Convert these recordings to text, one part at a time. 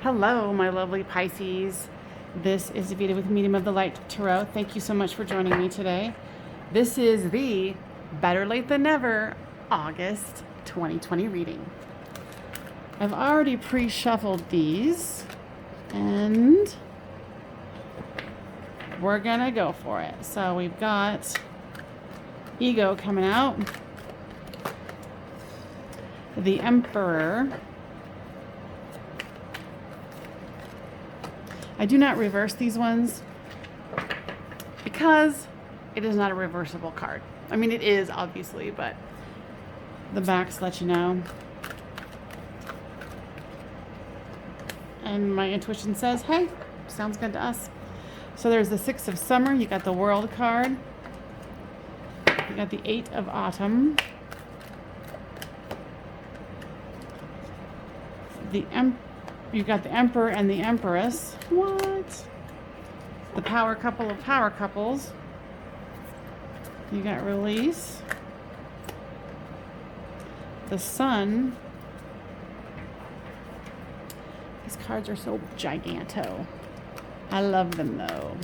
Hello, my lovely Pisces. This is Vita with Medium of the Light Tarot. Thank you so much for joining me today. This is the Better Late Than Never August 2020 reading. I've already pre-shuffled these, and we're gonna go for it. So we've got Ego coming out, the Emperor. I do not reverse these ones because it is not a reversible card. I mean, it is obviously, but the backs let you know. And my intuition says, hey, sounds good to us. So there's the Six of Summer. You got the World card. You got the Eight of Autumn. You got the Emperor and the Empress. What? The Power Couple of Power Couples. You got Release. The Sun. These cards are so giganto. I love them though.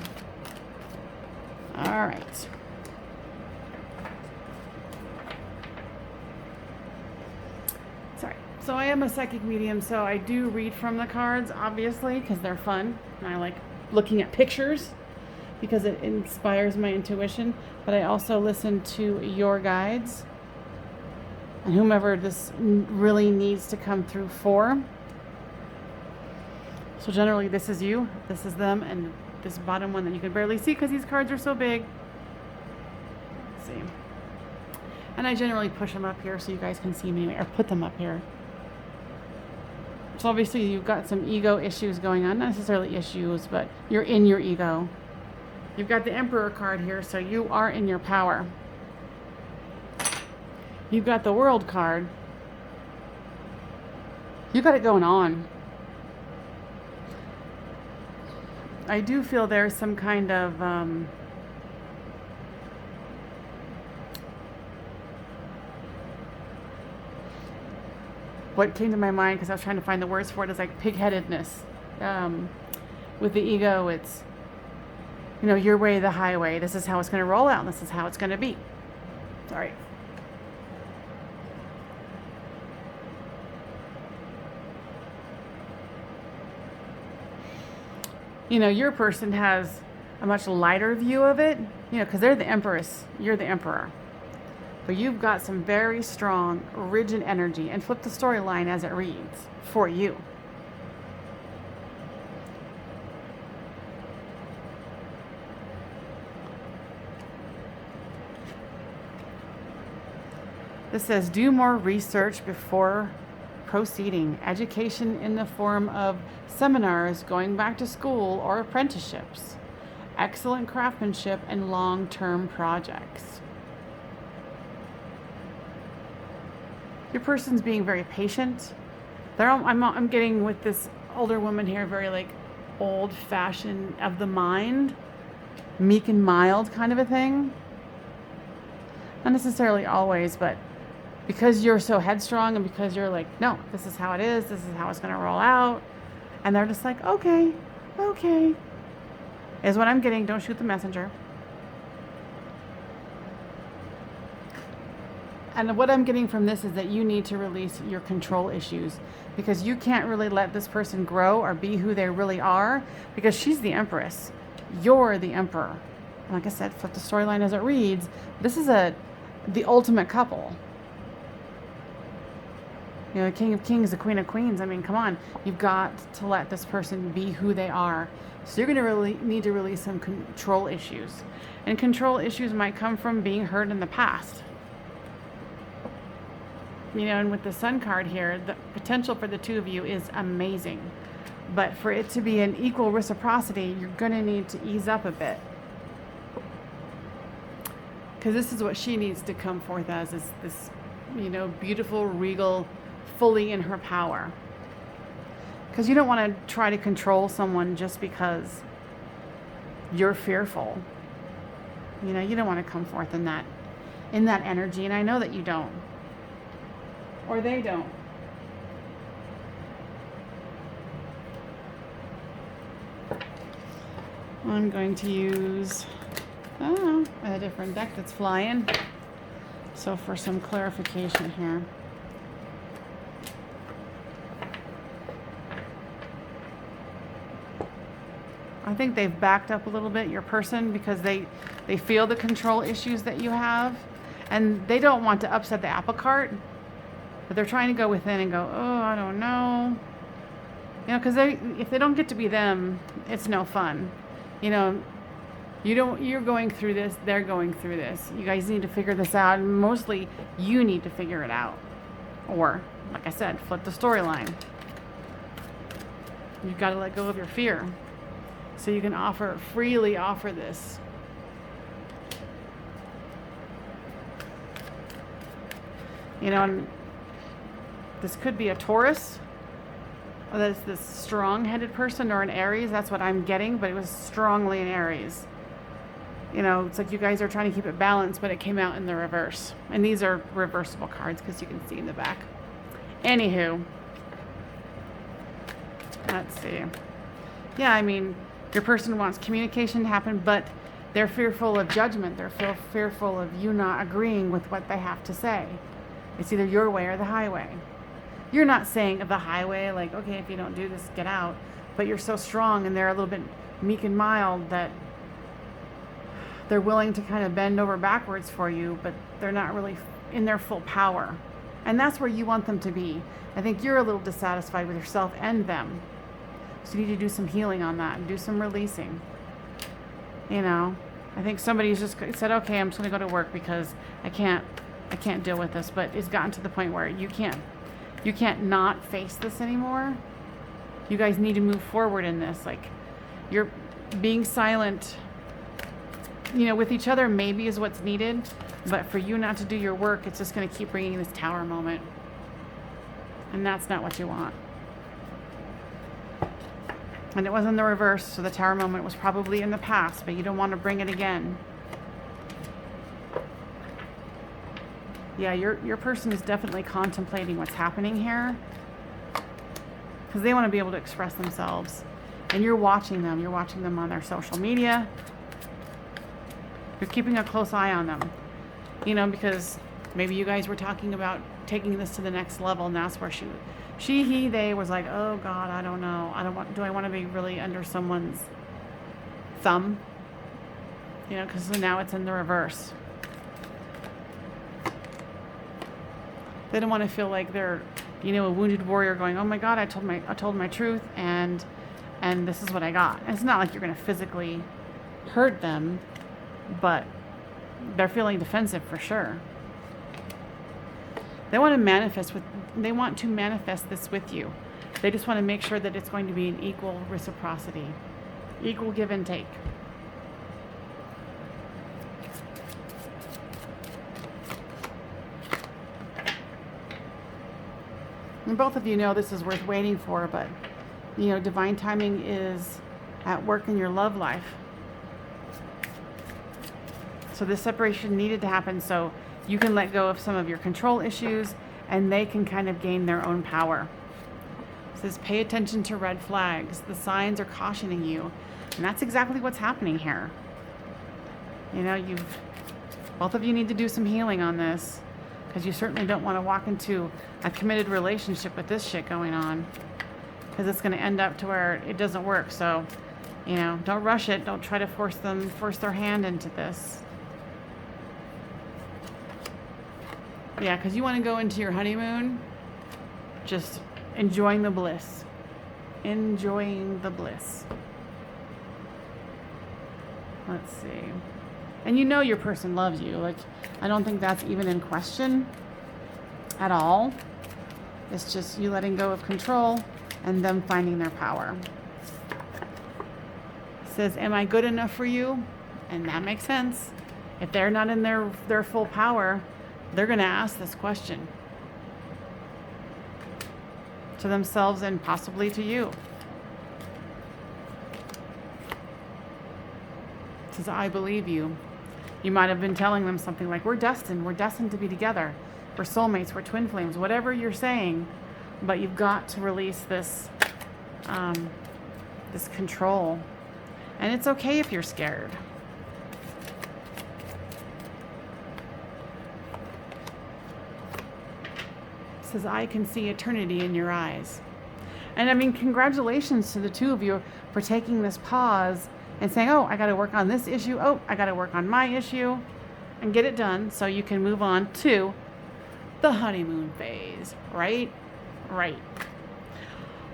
All right. Sorry. So I am a psychic medium, so I do read from the cards, obviously, because they're fun. And I like looking at pictures because it inspires my intuition. But I also listen to your guides and whomever this really needs to come through for. So generally this is you, this is them, and this bottom one that you can barely see because these cards are so big. Let's see. And I generally push them up here so you guys can see me, or put them up here. So obviously you've got some ego issues going on, not necessarily issues, but you're in your ego. You've got the Emperor card here, so you are in your power. You've got the World card. You got it going on. I do feel there's some kind of what came to my mind, because I was trying to find the words for it, is like pig-headedness. With the ego, it's, you know, your way, the highway. This is how it's going to roll out, and this is how it's going to be. Sorry. You know, your person has a much lighter view of it, you know, because they're the Empress, you're the Emperor. But you've got some very strong, rigid energy, and flip the storyline as it reads for you. This says, do more research before proceeding. Education in the form of seminars, going back to school, or apprenticeships. Excellent craftsmanship and long-term projects. Your person's being very patient. I'm getting with this older woman here, very like old-fashioned of the mind, meek and mild kind of a thing. Not necessarily always, but because you're so headstrong and because you're like, no, this is how it is, this is how it's going to roll out. And they're just like, okay, is what I'm getting. Don't shoot the messenger. And what I'm getting from this is that you need to release your control issues, because you can't really let this person grow or be who they really are, because she's the Empress. You're the Emperor. And like I said, flip the storyline as it reads. This is the ultimate couple. You know, the King of Kings, the Queen of Queens. I mean, come on. You've got to let this person be who they are. So you're going to really need to release some control issues. And control issues might come from being hurt in the past. You know, and with the Sun card here, the potential for the two of you is amazing. But for it to be an equal reciprocity, you're going to need to ease up a bit. Because this is what she needs to come forth as, is this, you know, beautiful, regal, fully in her power. Because you don't want to try to control someone just because you're fearful. You know, you don't want to come forth in that energy, and I know that you don't. Or they don't. I'm going to use a different deck that's flying. So for some clarification here. I think they've backed up a little bit, your person, because they feel the control issues that you have, and they don't want to upset the apple cart, but they're trying to go within and go, oh, I don't know. You know, because if they don't get to be them, it's no fun. You know, you're going through this, they're going through this. You guys need to figure this out, and mostly you need to figure it out. Or, like I said, flip the storyline. You've got to let go of your fear. So you can freely offer this. You know, and this could be a Taurus, or this strong-headed person, or an Aries. That's what I'm getting, but it was strongly an Aries. You know, it's like you guys are trying to keep it balanced, but it came out in the reverse. And these are reversible cards because you can see in the back. Anywho, let's see. Yeah, I mean, your person wants communication to happen, but they're fearful of judgment. They're fearful of you not agreeing with what they have to say. It's either your way or the highway. You're not saying of the highway, like, okay, if you don't do this, get out. But you're so strong, and they're a little bit meek and mild that they're willing to kind of bend over backwards for you, but they're not really in their full power. And that's where you want them to be. I think you're a little dissatisfied with yourself and them. So you need to do some healing on that and do some releasing. You know, I think somebody's just said, okay, I'm just going to go to work because I can't deal with this. But it's gotten to the point where you can't not face this anymore. You guys need to move forward in this. Like, you're being silent, you know, with each other maybe is what's needed. But for you not to do your work, it's just going to keep bringing this tower moment. And that's not what you want. And it was in the reverse, so the tower moment was probably in the past, but you don't want to bring it again. Yeah, your person is definitely contemplating what's happening here, because they want to be able to express themselves. And you're watching them. You're watching them on their social media. You're keeping a close eye on them. You know, because maybe you guys were talking about taking this to the next level, and that's where they was like, oh God, I don't know. Do I want to be really under someone's thumb? You know, because now it's in the reverse. They don't want to feel like they're, you know, a wounded warrior going, oh my God, I told my truth, and this is what I got. And it's not like you're going to physically hurt them, but they're feeling defensive for sure. They want to manifest this with you. They just want to make sure that it's going to be an equal reciprocity, equal give and take. And both of you know this is worth waiting for, but, you know, divine timing is at work in your love life. So this separation needed to happen so you can let go of some of your control issues, and they can kind of gain their own power. It says, pay attention to red flags. The signs are cautioning you. And that's exactly what's happening here. You know, both of you need to do some healing on this, because you certainly don't want to walk into a committed relationship with this shit going on, because it's going to end up to where it doesn't work. So, you know, don't rush it. Don't try to force their hand into this. Yeah, because you want to go into your honeymoon just enjoying the bliss. Enjoying the bliss. Let's see. And you know your person loves you. Like, I don't think that's even in question at all. It's just you letting go of control and them finding their power. It says, am I good enough for you? And that makes sense. If they're not in their full power, they're going to ask this question to themselves and possibly to you. It says, I believe you. You might have been telling them something like, we're destined to be together. We're soulmates, we're twin flames, whatever you're saying, but you've got to release this, this control. And it's okay if you're scared. It says, I can see eternity in your eyes. And I mean, congratulations to the two of you for taking this pause and saying, oh, I got to work on this issue. Oh, I got to work on my issue, and get it done so you can move on to the honeymoon phase, right? Right.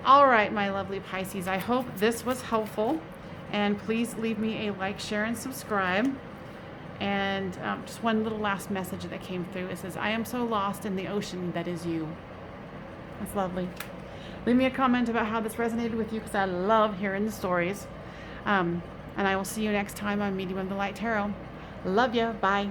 All right, my lovely Pisces, I hope this was helpful. And please leave me a like, share, and subscribe. And just one little last message that came through. It says, I am so lost in the ocean that is you. That's lovely. Leave me a comment about how this resonated with you, because I love hearing the stories. And I will see you next time on Medium of the Light Tarot. Love ya. Bye.